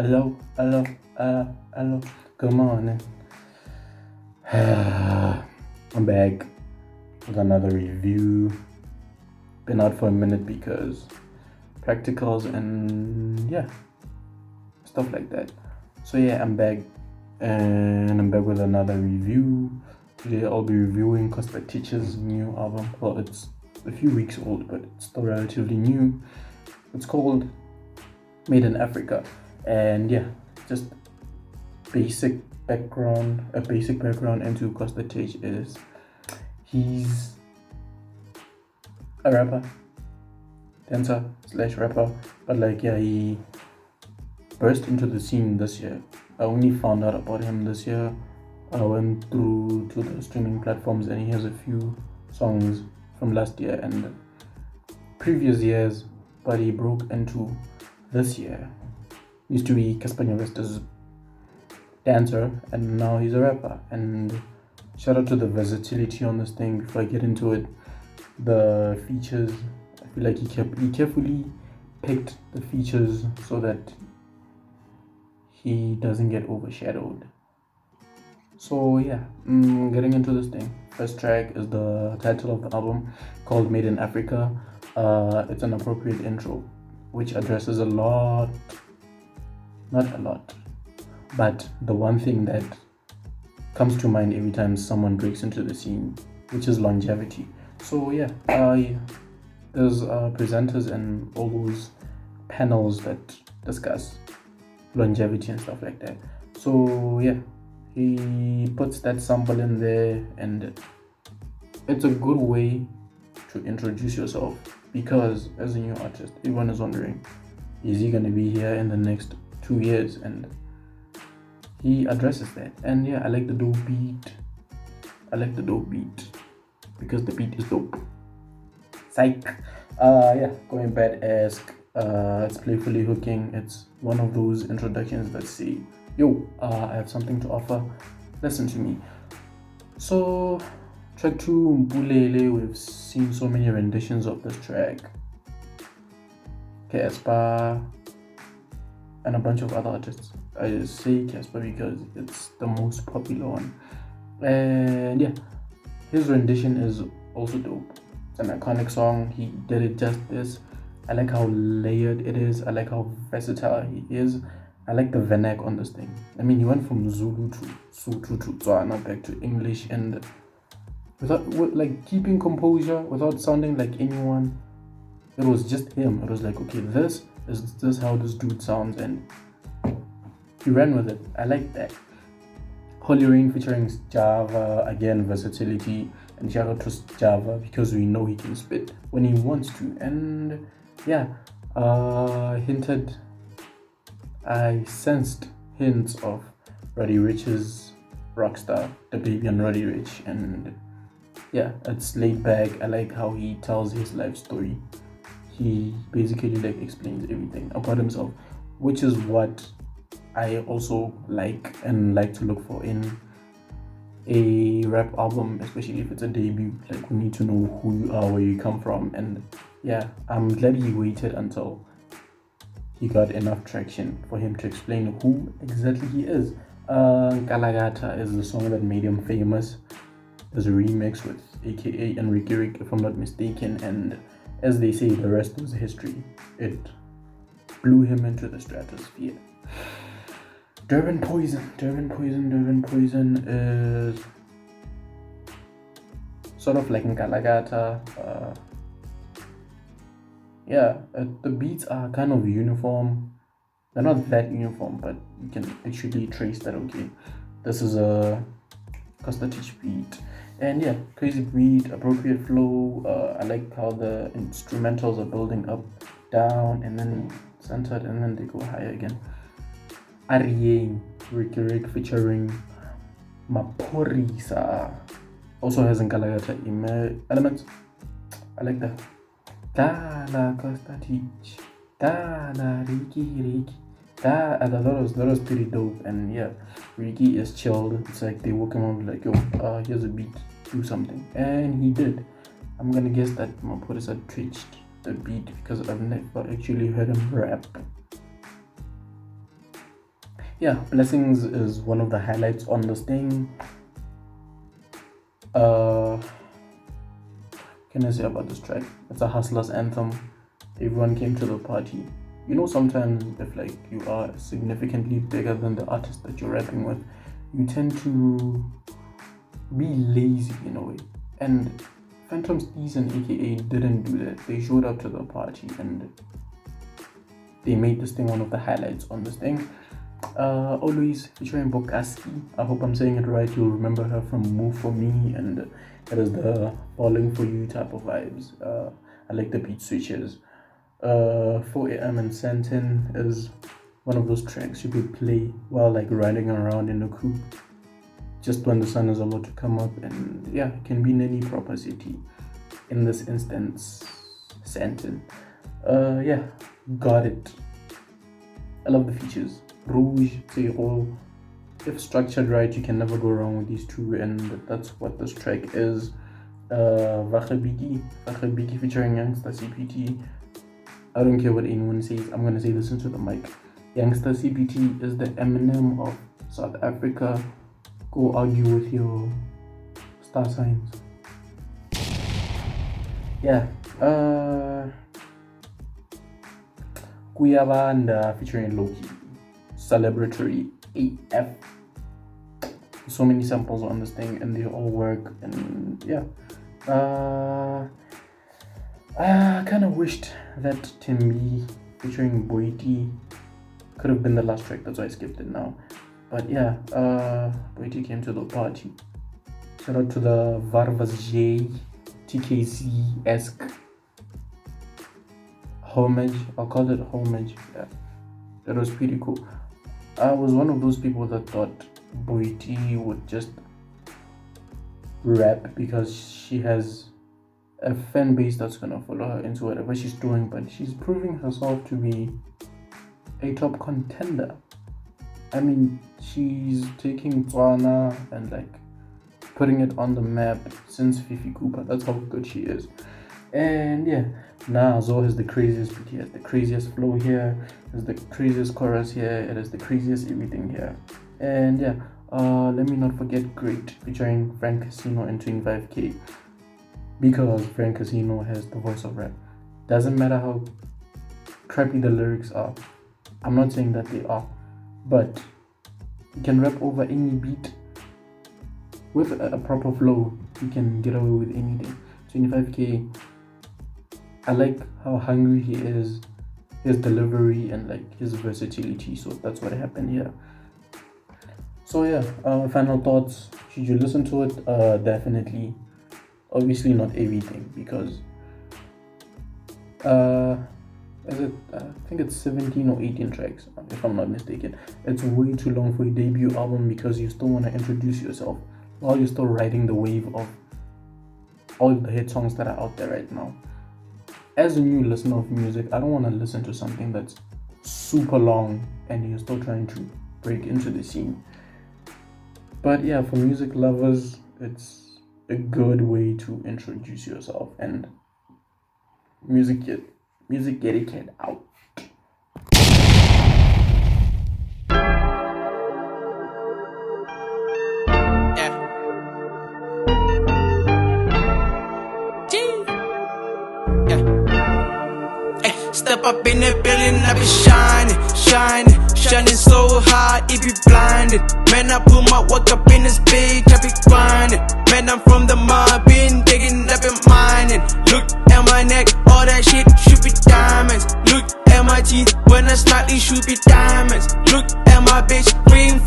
hello, come on. I'm back with another review. Been out for a minute because practicals and stuff like that. So I'm back, and I'm back with another review. Today I'll be reviewing Costa Titch's new album. Well, it's a few weeks old, but it's still relatively new. It's called Made in Africa, and just a basic background into Costa Titch is he's a rapper, dancer / rapper, but he burst into the scene this year. I only found out about him this year. I went through to the streaming platforms, and he has a few songs from last year and previous years, but he broke into this year. Used to be Casper Vesta's dancer, and now he's a rapper. And shout out to the versatility on this thing. Before I get into it, the features, I feel like he carefully picked the features so that he doesn't get overshadowed. So getting into this thing. First track is the title of the album, called Made in Africa. It's an appropriate intro which addresses not a lot, but the one thing that comes to mind every time someone breaks into the scene, which is longevity. So there's presenters and all those panels that discuss longevity and stuff like that. So he puts that sample in there, and it's a good way to introduce yourself, because as a new artist, everyone is wondering, is he going to be here in the next 2 years? And he addresses that. And I like the dope beat. Because the beat is dope. Psych. Going badass. It's playfully hooking. It's one of those introductions that say, yo, I have something to offer, listen to me. So track 2, Mpulele, we've seen so many renditions of this track. Casper and a bunch of other artists. I say Casper because it's the most popular one. And his rendition is also dope. It's an iconic song. He did it justice. I like how layered it is. I like how versatile he is. I like the vernac on this thing. I mean, he went from Zulu to Sotho to Tswana back to English, and without keeping composure, without sounding like anyone. It was just him. It was like, okay, this is how this dude sounds, and he ran with it. I like that. Holy Rain featuring Java, again, versatility, and shout out to Java because we know he can spit when he wants to. And I sensed hints of Roddy Rich's Rockstar, the baby on Roddy Rich, and it's laid back. I like how he tells his life story. He basically explains everything about himself, which is what I also like to look for in a rap album, especially if it's a debut. We need to know who you are, where you come from, and I'm glad he waited until he got enough traction for him to explain who exactly he is. Galagata is the song that made him famous. There's a remix with aka Enrique Rick, if I'm not mistaken, and as they say, the rest was history. It blew him into the stratosphere. Durban Poison is sort of like Galagata. The beats are kind of uniform. They're not that uniform, but you can actually trace that. Okay, this is a Costa Titch beat, and crazy beat, appropriate flow. I like how the instrumentals are building up, down, and then centered, and then they go higher again. Ariane, Ricky Rick featuring Maporisa, also has Galagata elements. I like that. Dala Costa Titch, Dala Ricky. That was pretty dope. And Ricky is chilled. It's like they woke him up like, yo, here's a beat, do something, and he did. I'm gonna guess that Maporisa twitched the beat because I've never actually heard him rap. Yeah, Blessings is one of the highlights on this thing. Can I say about this track? It's a hustler's anthem. Everyone came to the party. You know, sometimes if like you are significantly bigger than the artist that you're rapping with, you tend to be lazy in a way. And Phantom Steez and AKA didn't do that. They showed up to the party and they made this thing one of the highlights on this thing. Always featuring Bokaski. I hope I'm saying it right. You'll remember her from Move For Me, and it is the Falling For You type of vibes. I like the beat switches. 4 a.m. and Santin is one of those tracks you could play while like riding around in a coupe just when the sun is about to come up, and yeah, it can be in any proper city. In this instance, Santin. Yeah, got it. I love the features. Rouge, Zero. If structured right, you can never go wrong with these two, and that's what this track is. Vakhabiki featuring Youngster CPT. I don't care what anyone says, I'm gonna say this into the mic. Youngster CPT is the Eminem of South Africa. Go argue with your star signs. Yeah. Kuyabanda featuring Loki. Celebratory AF. So many samples on this thing and they all work, and yeah. I kind of wished that Timby featuring Boiti could have been the last track, that's why I skipped it now. But yeah, Boiti came to the party. Shout out to the Varvas J TKC-esque homage. I'll call it homage. Yeah, that was pretty cool. I was one of those people that thought Boiti would just rap because she has a fan base that's gonna follow her into whatever she's doing, but she's proving herself to be a top contender. I mean, she's taking Tswana and like putting it on the map since Fifi Cooper. That's how good she is. And yeah, Zo has the craziest beat here, the craziest flow here, has the craziest chorus here, it is the craziest everything here. And yeah, let me not forget Great featuring Frank Casino and 25K, because Frank Casino has the voice of rap. Doesn't matter how crappy the lyrics are. I'm not saying that they are, but you can rap over any beat with a proper flow. You can get away with anything. 25K, I like how hungry he is, his delivery and like his versatility, so that's what happened here. So yeah, final thoughts. Should you listen to it? Definitely. Obviously not everything, because I think it's 17 or 18 tracks if I'm not mistaken. It's way too long for a debut album, because you still want to introduce yourself while you're still riding the wave of all the hit songs that are out there right now. As a new listener of music, I don't want to listen to something that's super long and you're still trying to break into the scene. But yeah, for music lovers, it's a good way to introduce yourself and music etiquette out. Step up in the building, I be shining so hard, it be blinded. Man, I put my work up in this bitch, I be grinding. Man, I'm from the mob, been digging up and mining. Look at my neck, all that shit should be diamonds. Look at my teeth, when I slightly should be diamonds. Look at my bitch, green